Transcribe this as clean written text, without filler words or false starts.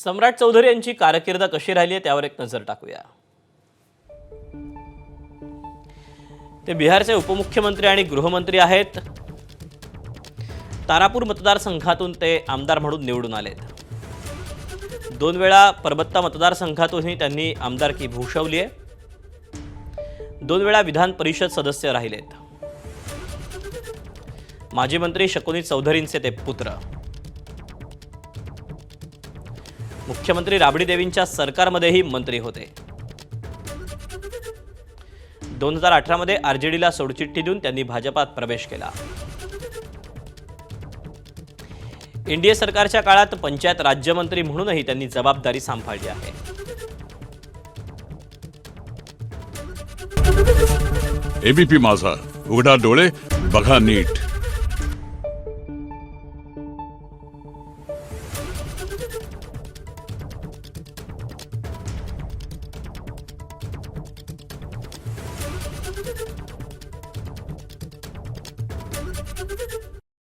सम्राट चौधरी यांची कारकीर्द कशी राहिली आहे त्यावर एक नजर टाकूया। ते बिहारचे उपमुख्यमंत्री आणि गृहमंत्री आहेत। तारापूर मतदारसंघातून ते आमदार म्हणून निवडून आलेत। 2 वेळा परबत्ता मतदारसंघातूनही त्यांनी आमदारकी भूषवली आहे। 2 वेळा विधान परिषद सदस्य राहिलेत। माजी मंत्री शकुनी चौधरींचे ते पुत्र। मुख्यमंत्री राबडी देवींच्या सरकारमध्येही मंत्री होते। 2018 मध्ये आरजेडीला सोडचिठ्ठी देऊन त्यांनी भाजपात प्रवेश केला। एनडीए सरकारच्या काळात पंचायत राज्यमंत्री म्हणूनही त्यांनी जबाबदारी सांभाळली आहे। एबीपी माझा, उघडा डोळे बघा नीट।